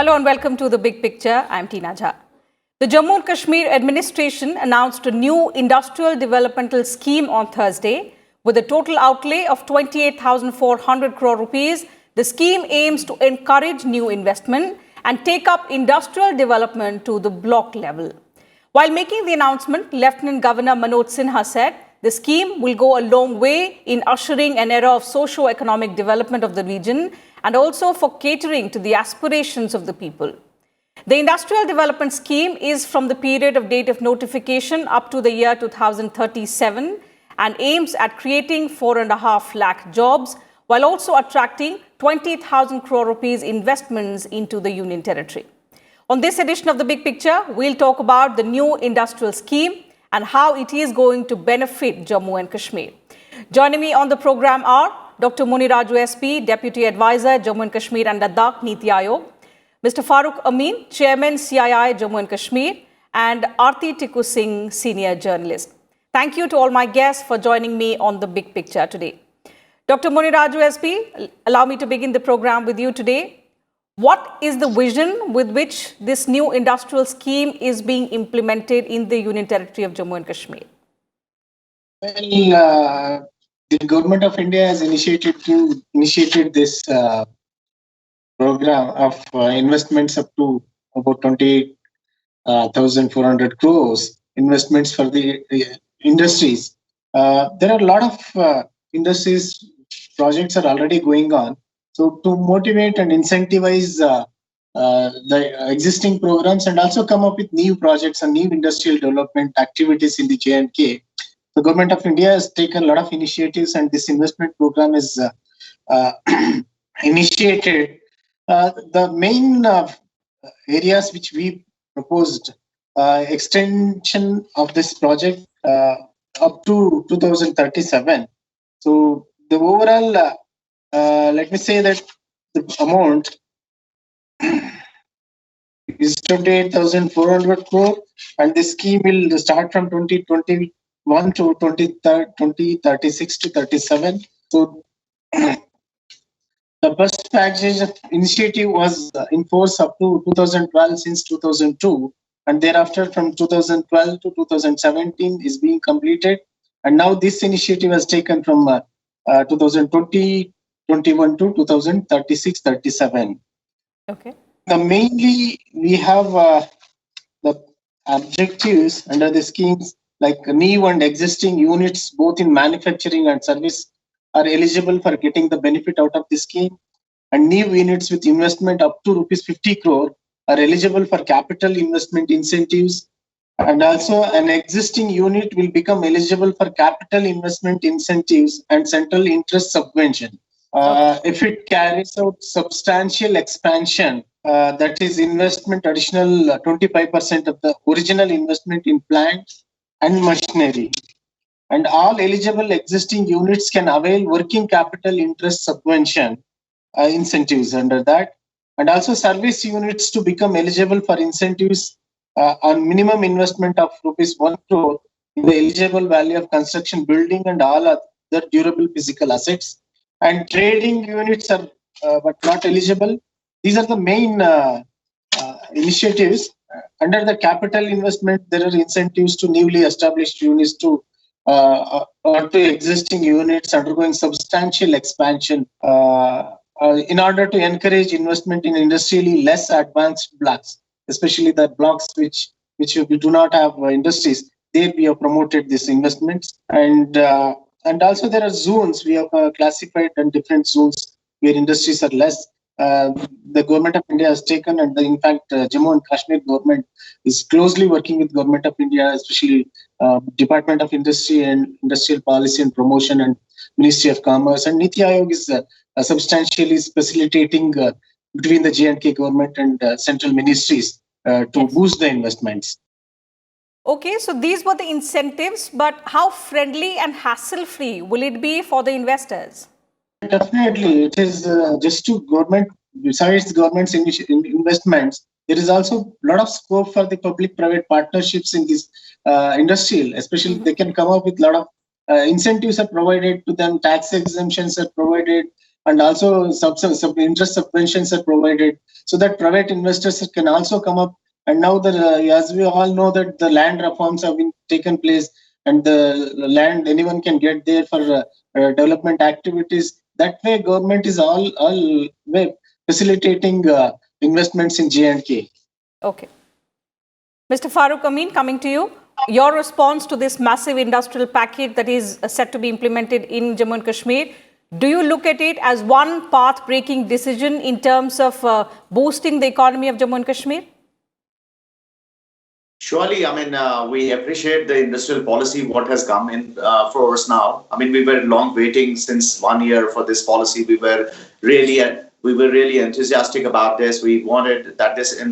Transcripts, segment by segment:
Hello and welcome to The Big Picture. I'm Teena Jha. The Jammu and Kashmir administration announced a new industrial developmental scheme on Thursday. With a total outlay of 28,400 crore rupees, the scheme aims to encourage new investment and take up industrial development to the block level. While making the announcement, Lieutenant Governor Manoj Sinha said the scheme will go a long way in ushering an era of socio-economic development of the region and also for catering to the aspirations of the people. The Industrial Development Scheme is from the period of date of notification up to the year 2037 and aims at creating 4.5 lakh jobs while also attracting 20,000 crore rupees investments into the Union Territory. On this edition of The Big Picture, we'll talk about the new industrial scheme and how it is going to benefit Jammu and Kashmir. Joining me on the program are Dr. Muniraju SP, Deputy Advisor, Jammu and Kashmir and Ladakh, Niti Aayog, Mr. Farooq Amin, Chairman, CII, Jammu and Kashmir, and Aarti Tikoo Singh, Senior Journalist. Thank you to all my guests for joining me on The Big Picture today. Dr. Muniraju SP, allow me to begin the program with you today. What is the vision with which this new industrial scheme is being implemented in the Union Territory of Jammu and Kashmir? Well, the Government of India has initiated this program of investments up to about 28,400 crores investments for the industries. There are a lot of industries projects are already going on. So to motivate and incentivize the existing programs and also come up with new projects and new industrial development activities in the J&K, the Government of India has taken a lot of initiatives, and this investment program is initiated. The main areas which we proposed extension of this project up to 2037. So the overall, let me say that the amount is 28,400 crore, and the scheme will start from 2021 to 2036 to 37. So the first package of initiative was in force up to 2012 since 2002, and thereafter from 2012 to 2017 is being completed. And now this initiative has taken from 2021 to 2036-37. Okay. Mainly we have the objectives under the schemes like new and existing units both in manufacturing and service are eligible for getting the benefit out of the scheme, and new units with investment up to rupees 50 crore are eligible for capital investment incentives, and also an existing unit will become eligible for capital investment incentives and central interest subvention. If it carries out substantial expansion, that is investment additional 25% of the original investment in plant and machinery. And all eligible existing units can avail working capital interest subvention incentives under that. And also service units to become eligible for incentives on minimum investment of rupees 1 crore in the eligible value of construction building and all other durable physical assets. And trading units are but not eligible. These are the main initiatives. Under the capital investment, there are incentives to newly established units to or to existing units undergoing substantial expansion in order to encourage investment in industrially less advanced blocks, especially the blocks which we do not have industries. There we have promoted these investments, and also there are zones we have classified and different zones where industries are less. The Government of India has taken, and in fact, Jammu and Kashmir government is closely working with Government of India, especially Department of Industry and Industrial Policy and Promotion and Ministry of Commerce, and Niti Aayog is substantially facilitating between the J&K government and central ministries to boost the investments. Okay, so these were the incentives, but how friendly and hassle-free will it be for the investors? Definitely, it is just to government. Besides government's investments, there is also a lot of scope for the public-private partnerships in this industrial. Especially, they can come up with a lot of incentives are provided to them, tax exemptions are provided, and also some interest subventions are provided so that private investors can also come up. And now, as we all know, that the land reforms have been taken place, and the land anyone can get there for development activities. That way, government is all way facilitating investments in J&K. Okay. Mr. Farooq, Amin, coming to you. Your response to this massive industrial package that is set to be implemented in Jammu and Kashmir, do you look at it as one path-breaking decision in terms of boosting the economy of Jammu and Kashmir? Surely, I mean, we appreciate the industrial policy, what has come in for us now. I mean, we were long waiting since 1 year for this policy. We were really enthusiastic about this. We wanted that this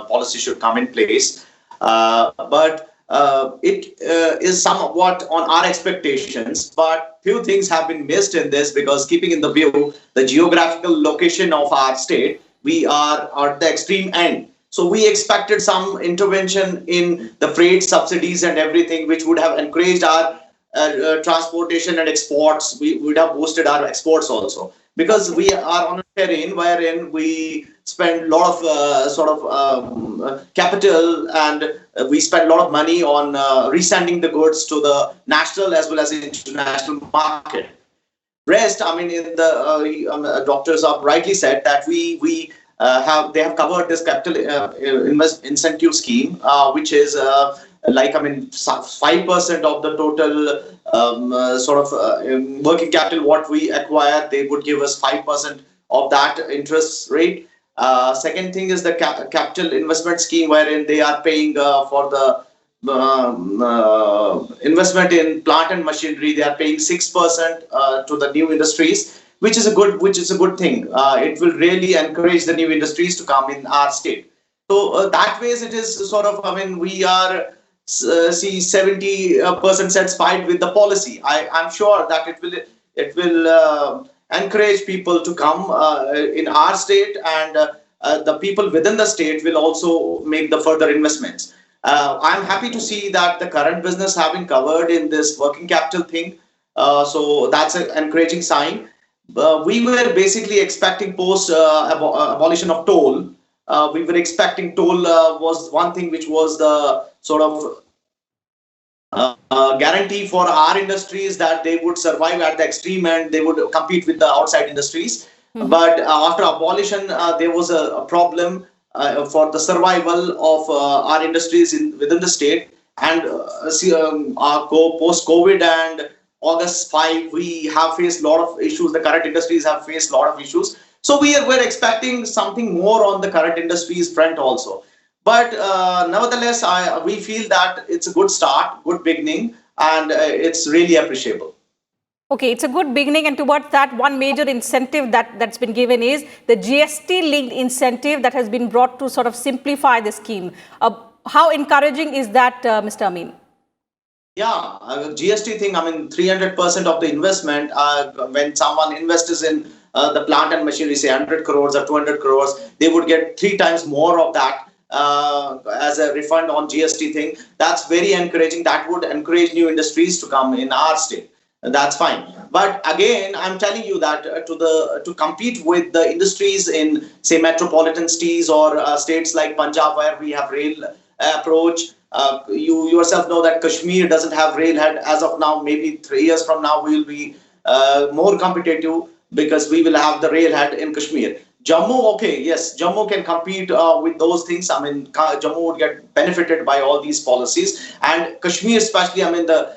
policy should come in place. But it is somewhat on our expectations. But few things have been missed in this, because keeping in the view the geographical location of our state, we are at the extreme end. So we expected some intervention in the freight subsidies and everything, which would have encouraged our transportation and exports. We would have boosted our exports also, because we are on a terrain wherein we spend a lot of capital, and we spend a lot of money on resending the goods to the national as well as international market. Rest, I mean, in the doctors have rightly said that they have covered this capital incentive scheme, which is like, I mean, 5% of the total working capital what we acquire. They would give us 5% of that interest rate. Second thing is the capital investment scheme, wherein they are paying for the investment in plant and machinery. They are paying 6% to the new industries, which is a good thing. It will really encourage the new industries to come in our state. So that ways it is sort of, I mean, we are 70% satisfied with the policy. I'm sure that it will encourage people to come in our state, and the people within the state will also make the further investments. I'm happy to see that the current business have been covered in this working capital thing. So that's an encouraging sign. We were basically expecting post abolition of toll. We were expecting toll was one thing which was the sort of guarantee for our industries that they would survive at the extreme and they would compete with the outside industries. Mm-hmm. But after abolition, there was a problem for the survival of our industries within the state. And post-COVID and August 5, we have faced a lot of issues. The current industries have faced a lot of issues. So we were expecting something more on the current industries front also. But nevertheless, we feel that it's a good start, good beginning, and it's really appreciable. Okay, it's a good beginning, and towards that, one major incentive that's been given is the GST-linked incentive that has been brought to sort of simplify the scheme. How encouraging is that, Mr. Amin? Yeah, GST thing, I mean, 300% of the investment, when someone invests in the plant and machinery, say 100 crores or 200 crores, they would get 3 times more of that as a refund on GST thing. That's very encouraging. That would encourage new industries to come in our state. That's fine. But again, I'm telling you that to compete with the industries in, say, metropolitan cities or states like Punjab, where we have rail approach, you yourself know that Kashmir doesn't have railhead as of now. Maybe 3 years from now, we will be more competitive because we will have the railhead in Kashmir. Jammu, okay, yes, Jammu can compete with those things. I mean, Jammu would get benefited by all these policies. And Kashmir especially, I mean, the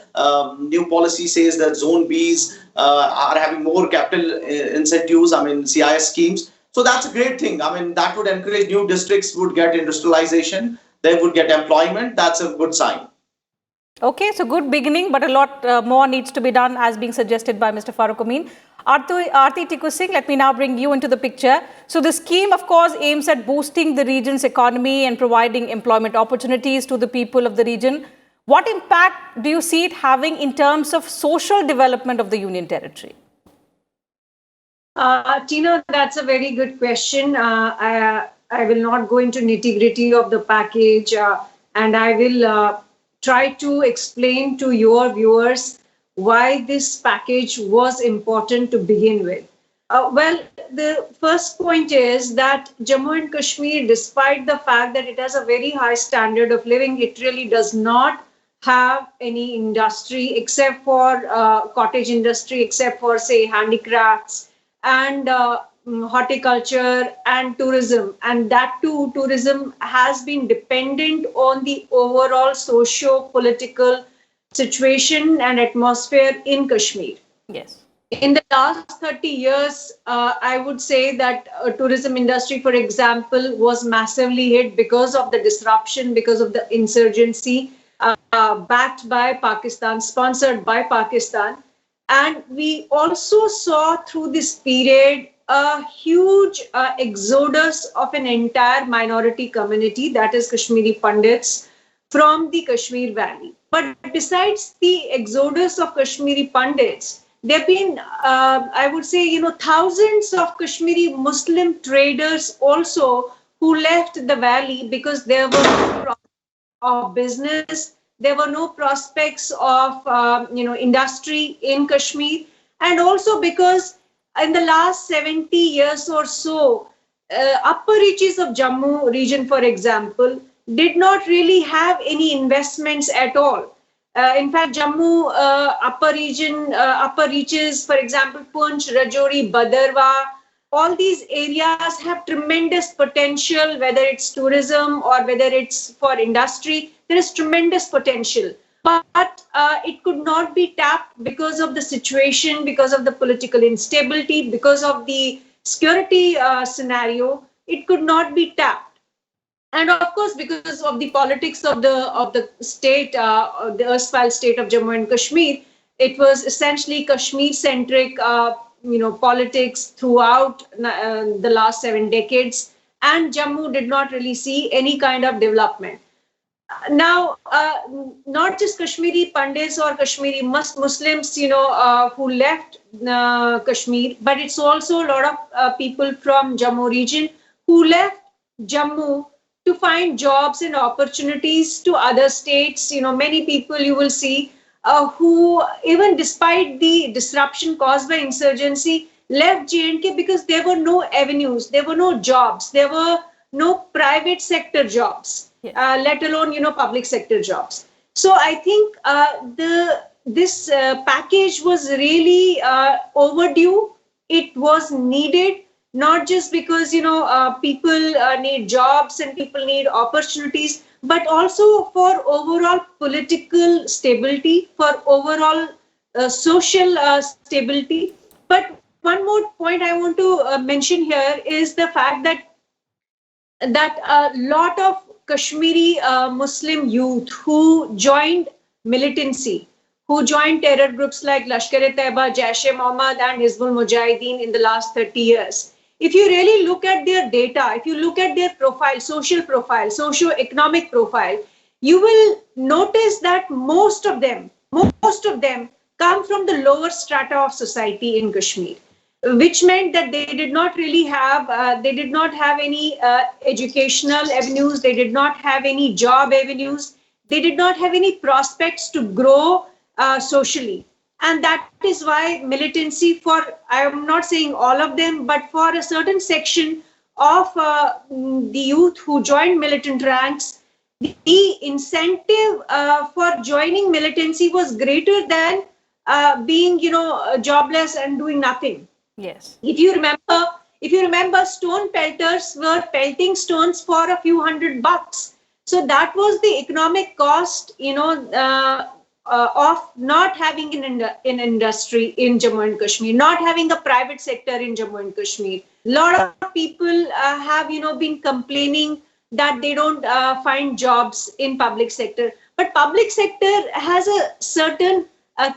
new policy says that Zone Bs are having more capital incentives, I mean, CIS schemes. So that's a great thing. I mean, that would encourage new districts would get industrialization. They would get employment. That's a good sign. Okay, so good beginning, but a lot more needs to be done, as being suggested by Mr. Farooq Amin. Aarti, Tikoo Singh, let me now bring you into the picture. So the scheme, of course, aims at boosting the region's economy and providing employment opportunities to the people of the region. What impact do you see it having in terms of social development of the Union Territory? Teena, that's a very good question. I will not go into nitty-gritty of the package, and I will try to explain to your viewers why this package was important to begin with. Well, the first point is that Jammu and Kashmir, despite the fact that it has a very high standard of living, it really does not have any industry except for cottage industry, except for, say, handicrafts and horticulture and tourism. And that too, tourism has been dependent on the overall socio-political situation and atmosphere in Kashmir. Yes. In the last 30 years, I would say that tourism industry, for example, was massively hit because of the disruption, because of the insurgency backed by Pakistan, sponsored by Pakistan. And we also saw through this period a huge exodus of an entire minority community, that is Kashmiri Pandits, from the Kashmir Valley. But besides the exodus of Kashmiri Pandits, there have been, I would say, thousands of Kashmiri Muslim traders also who left the valley because there were no prospects of business, there were no prospects of, industry in Kashmir, and also because in the last 70 years or so, upper reaches of Jammu region, for example, did not really have any investments at all. In fact, Jammu upper reaches, for example, Poonch, Rajouri, Badarwa, all these areas have tremendous potential, whether it's tourism or whether it's for industry, there is tremendous potential. But it could not be tapped because of the situation, because of the political instability, because of the security scenario, it could not be tapped. And of course, because of the politics of the state, the erstwhile state of Jammu and Kashmir, it was essentially Kashmir-centric, politics throughout the last 7 decades, and Jammu did not really see any kind of development. Now, not just Kashmiri Pandits or Kashmiri Muslims, who left Kashmir, but it's also a lot of people from Jammu region who left Jammu to find jobs and opportunities to other states. Many people you will see who, even despite the disruption caused by insurgency, left J&K because there were no avenues, there were no jobs, there were no private sector jobs, let alone, public sector jobs. So I think this package was really overdue. It was needed. Not just because, people need jobs and people need opportunities, but also for overall political stability, for overall social stability. But one more point I want to mention here is the fact that a lot of Kashmiri Muslim youth who joined militancy, who joined terror groups like Lashkar-e-Taiba, Jaish-e-Mohammed and Hizbul Mujahideen in the last 30 years, if you really look at their data, if you look at their profile, socio-economic profile, you will notice that most of them come from the lower strata of society in Kashmir, which meant that they did not really have, any educational avenues, they did not have any job avenues, they did not have any prospects to grow socially. And that is why militancy I am not saying all of them, but for a certain section of the youth who joined militant ranks, the incentive for joining militancy was greater than being, jobless and doing nothing. Yes. If you remember, stone pelters were pelting stones for a few $100. So that was the economic cost, of not having an industry in Jammu and Kashmir, not having a private sector in Jammu and Kashmir. A lot of people have, been complaining that they don't find jobs in public sector. But public sector has a certain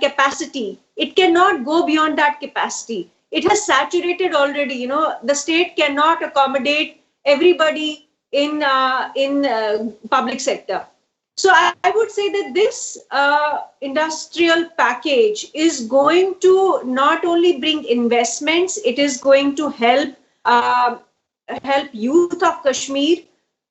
capacity. It cannot go beyond that capacity. It has saturated already. The state cannot accommodate everybody in public sector. So I would say that this industrial package is going to not only bring investments, it is going to help youth of Kashmir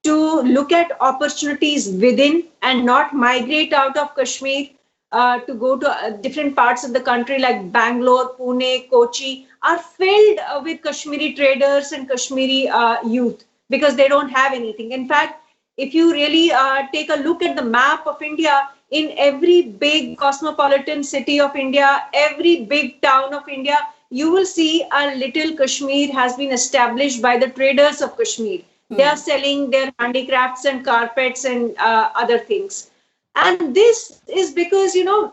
to look at opportunities within and not migrate out of Kashmir. to go to different parts of the country like Bangalore, Pune, Kochi are filled with Kashmiri traders and Kashmiri youth because they don't have anything. In fact, if you really take a look at the map of India, in every big cosmopolitan city of India, every big town of India, you will see a little Kashmir has been established by the traders of Kashmir. They are selling their handicrafts and carpets and other things. And this is because, the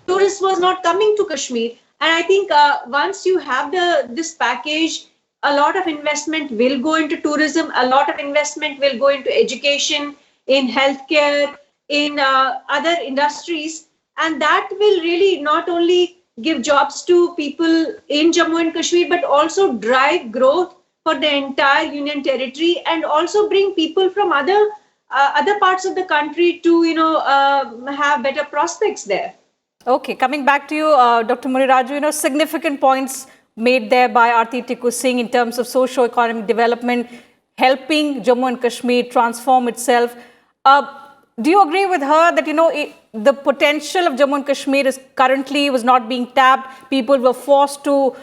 tourist was not coming to Kashmir. And I think once you have this package, a lot of investment will go into tourism, a lot of investment will go into education, in healthcare, in other industries. And that will really not only give jobs to people in Jammu and Kashmir, but also drive growth for the entire Union Territory and also bring people from other parts of the country to, have better prospects there. Okay, coming back to you, Dr. Muniraju, significant points made there by Aarti Tikoo Singh in terms of socio-economic development, helping Jammu and Kashmir transform itself. Do you agree with her that, the potential of Jammu and Kashmir was not being tapped? People were forced to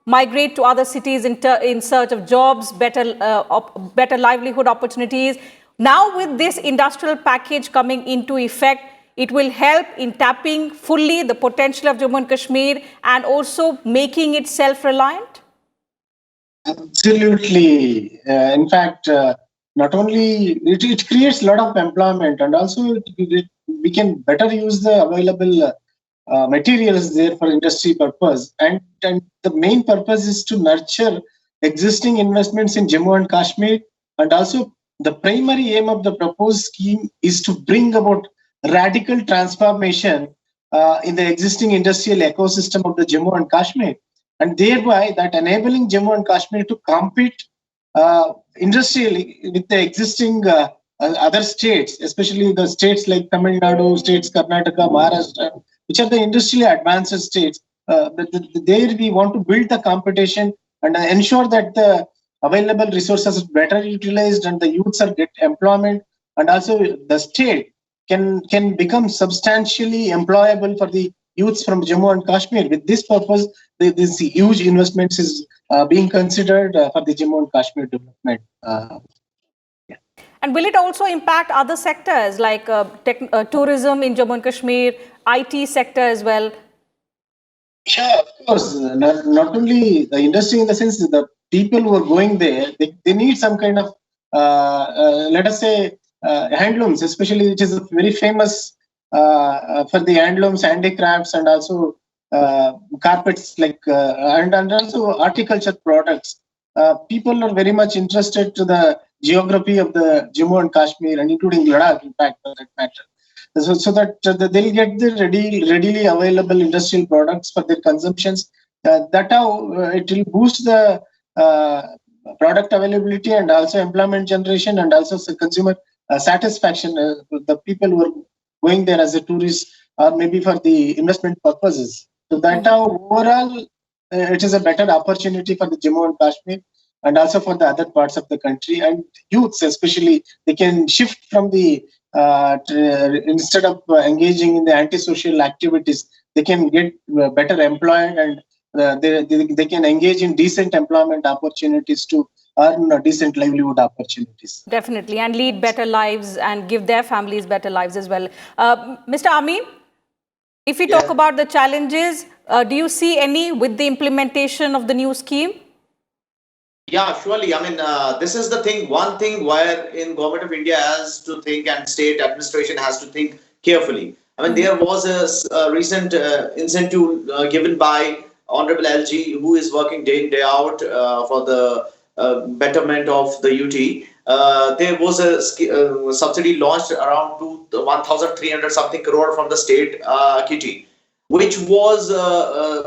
migrate to other cities in search of jobs, better livelihood opportunities. Now, with this industrial package coming into effect, it will help in tapping fully the potential of Jammu and Kashmir and also making it self-reliant? Absolutely. In fact, not only it creates a lot of employment, and also we can better use the available materials there for industry purpose. And the main purpose is to nurture existing investments in Jammu and Kashmir. And also the primary aim of the proposed scheme is to bring about radical transformation in the existing industrial ecosystem of the Jammu and Kashmir, and thereby that enabling Jammu and Kashmir to compete industrially with the existing other states, especially the states like Tamil Nadu, states Karnataka, Maharashtra, which are the industrially advanced states. There we want to build the competition and ensure that the available resources are better utilized and the youths are get employment, and also the state can become substantially employable for the youths from Jammu and Kashmir. With this purpose, this huge investments is being considered for the Jammu and Kashmir development. And will it also impact other sectors like tourism in Jammu and Kashmir, IT sector as well? Yeah, of course. Not only the industry, in the sense that the people who are going there, they need some kind of, let us say, handlooms, especially, which is very famous for the handlooms, handicrafts, and also carpets, like and also horticulture products. People are very much interested to the geography of the Jammu and Kashmir, and including Ladakh, in fact, for that matter. So that they'll get the readily available industrial products for their consumptions. That how it will boost the product availability and also employment generation and also consumer satisfaction. The people who are going there as a tourist or maybe for the investment purposes. So that how overall it is a better opportunity for the Jammu and Kashmir and also for the other parts of the country, and youths especially, they can shift from the instead of engaging in the antisocial activities, they can get better employed, and they can engage in decent employment opportunities to earn decent livelihood opportunities. Definitely, and lead better lives and give their families better lives as well. Mr. Amin, if we talk about the challenges, do you see any with the implementation of the new scheme? Yeah, surely. I mean, this is the thing, one thing where in Government of India has to think and state administration has to think carefully. I mean, there was a recent incentive given by Honorable LG, who is working day in, day out for the betterment of the UT. There was a subsidy launched around 1,300 something crore from the state kitty, which was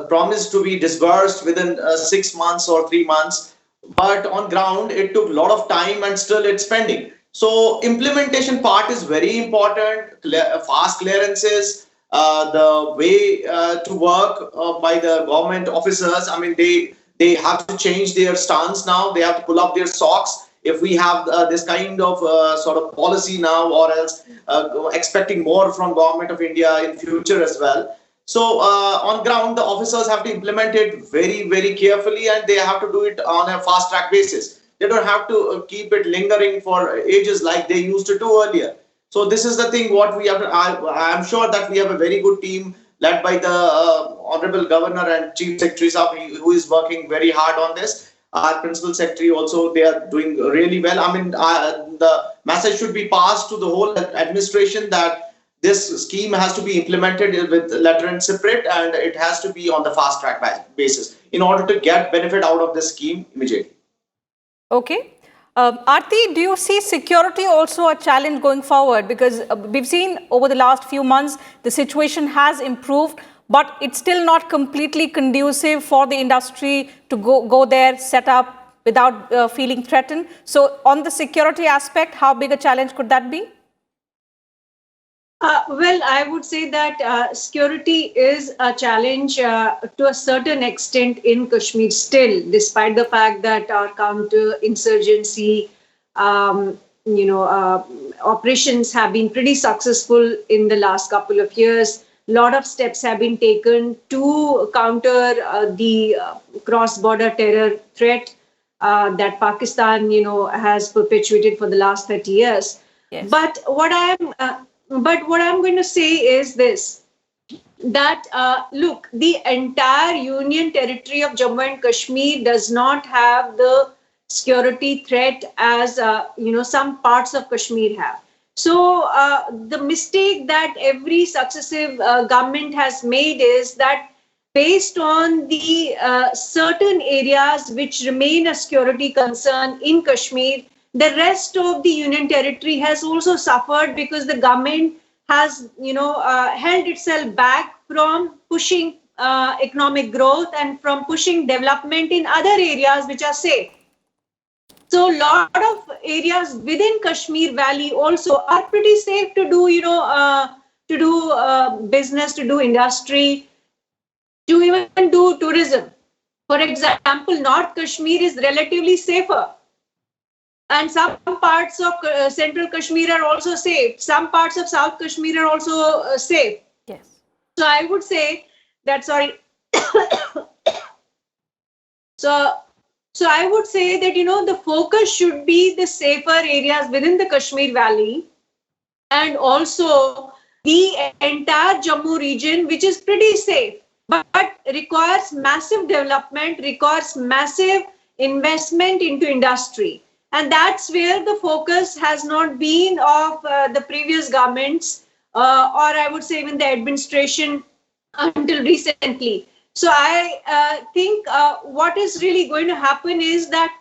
promised to be disbursed within 6 months or 3 months. But on ground, it took a lot of time and still it's pending. So implementation part is very important, fast clearances, the way to work by the government officers. I mean, they have to change their stance now. They have to pull up their socks. if we have this kind of sort of policy now, or else expecting more from government of India in future as well. So on ground, the officers have to implement it very, very carefully, and they have to do it on a fast track basis. They don't have to keep it lingering for ages like they used to do earlier. So this is the thing what we have. I'm sure that we have a very good team led by the Honorable Governor and Chief Secretary who is working very hard on this. Our Principal Secretary also, they are doing really well. I mean, the message should be passed to the whole administration that this scheme has to be implemented with letter and spirit, and it has to be on the fast track basis in order to get benefit out of this scheme immediately. Okay. Aarti, do you see security also a challenge going forward? Because we've seen over the last few months, the situation has improved, but it's still not completely conducive for the industry to go there, set up without feeling threatened. So on the security aspect, how big a challenge could that be? Well, I would say that security is a challenge to a certain extent in Kashmir still, despite the fact that our counter-insurgency, operations have been pretty successful in the last couple of years. A lot of steps have been taken to counter the cross-border terror threat that Pakistan, has perpetuated for the last 30 years. Yes. But what I'm going to say is this, that look, the entire union territory of Jammu and Kashmir does not have the security threat as some parts of Kashmir have. So the mistake that every successive government has made is that based on the certain areas which remain a security concern in Kashmir, the rest of the union territory has also suffered because the government has, held itself back from pushing economic growth and from pushing development in other areas which are safe. So a lot of areas within Kashmir Valley also are pretty safe to do, business, to do industry, to even do tourism. For example, North Kashmir is relatively safer. And some parts of central Kashmir are also safe. Some parts of South Kashmir are also safe. Yes. So I would say that, So I would say that, the focus should be the safer areas within the Kashmir Valley, and also the entire Jammu region, which is pretty safe, but requires massive development, requires massive investment into industry. And that's where the focus has not been of the previous governments, or I would say even the administration until recently. So I think what is really going to happen is that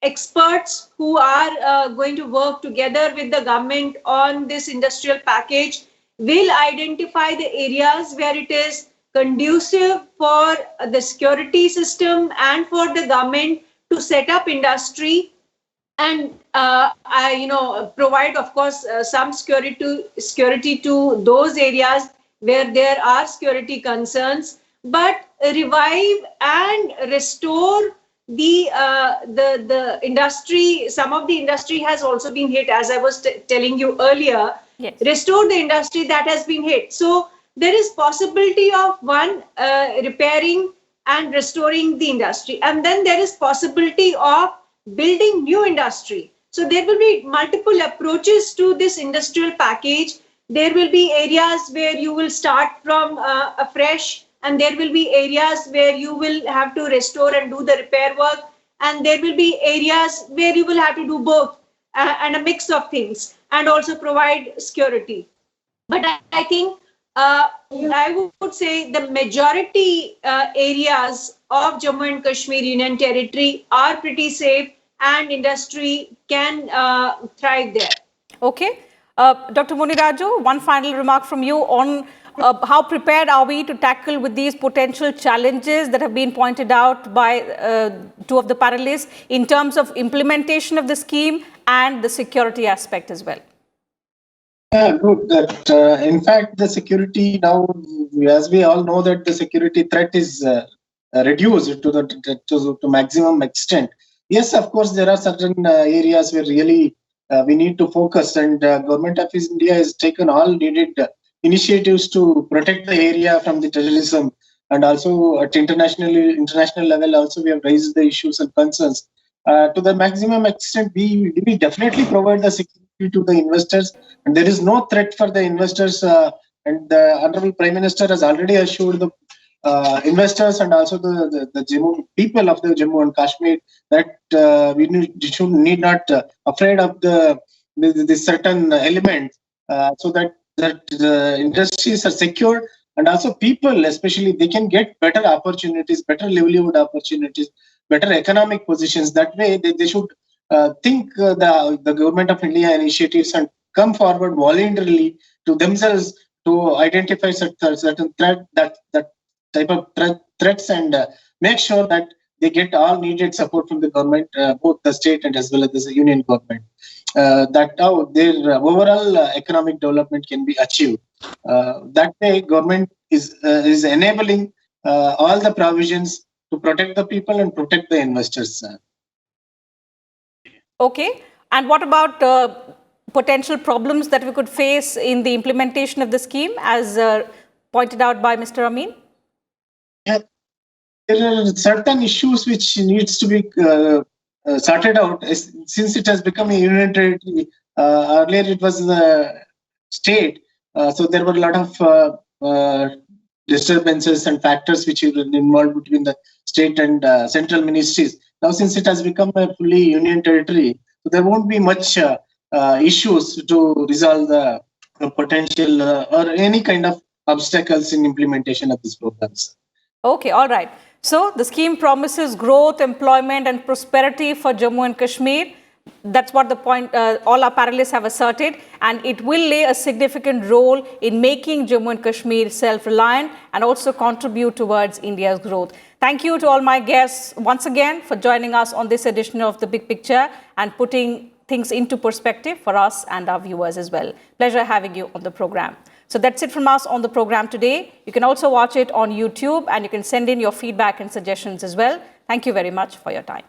experts who are going to work together with the government on this industrial package will identify the areas where it is conducive for the security system and for the government to set up industry, and provide, of course, some security to those areas where there are security concerns, but revive and restore the industry. Some of the industry has also been hit, as I was telling you earlier. Yes. Restore the industry that has been hit. So there is possibility of repairing and restoring the industry, and then there is possibility of building new industry. So there will be multiple approaches to this industrial package. There will be areas where you will start from afresh, and there will be areas where you will have to restore and do the repair work, and there will be areas where you will have to do both and a mix of things, and also provide security. But I think I would say the majority areas of Jammu and Kashmir Union Territory are pretty safe, and industry can thrive there. Okay. Dr. Muniraju, one final remark from you on how prepared are we to tackle with these potential challenges that have been pointed out by two of the panelists in terms of implementation of the scheme and the security aspect as well? Yeah, good. That in fact, the security now, as we all know, that the security threat is reduced to maximum extent. Yes, of course, there are certain areas where really we need to focus, and Government of India has taken all needed initiatives to protect the area from the terrorism, and also at international level, also we have raised the issues and concerns. To the maximum extent, we definitely provide the security to the investors, and there is no threat for the investors. And the Honorable Prime Minister has already assured the investors and also the Jammu people of the Jammu and Kashmir that should need not afraid of the certain elements, so that the industries are secured, and also people especially they can get better opportunities, better livelihood opportunities, better economic positions. That way they should think the Government of India initiatives and come forward voluntarily to themselves to identify certain that type of threats, and make sure that they get all needed support from the government, both the state and as well as the union government. That how their overall economic development can be achieved. That way, government is enabling all the provisions to protect the people and protect the investors. Okay. And what about potential problems that we could face in the implementation of the scheme, as pointed out by Mr. Amin? Yeah, there are certain issues which needs to be sorted out, since it has become a union territory. Earlier it was the state, so there were a lot of disturbances and factors which were involved between the state and central ministries. Now, since it has become a fully union territory, so there won't be much issues to resolve the potential or any kind of obstacles in implementation of these programs. Okay, all right. So the scheme promises growth, employment and prosperity for Jammu and Kashmir. That's what the point all our panelists have asserted, and it will play a significant role in making Jammu and Kashmir self-reliant and also contribute towards India's growth. Thank you to all my guests once again for joining us on this edition of The Big Picture and putting things into perspective for us and our viewers as well. Pleasure having you on the program. So that's it from us on the program today. You can also watch it on YouTube, and you can send in your feedback and suggestions as well. Thank you very much for your time.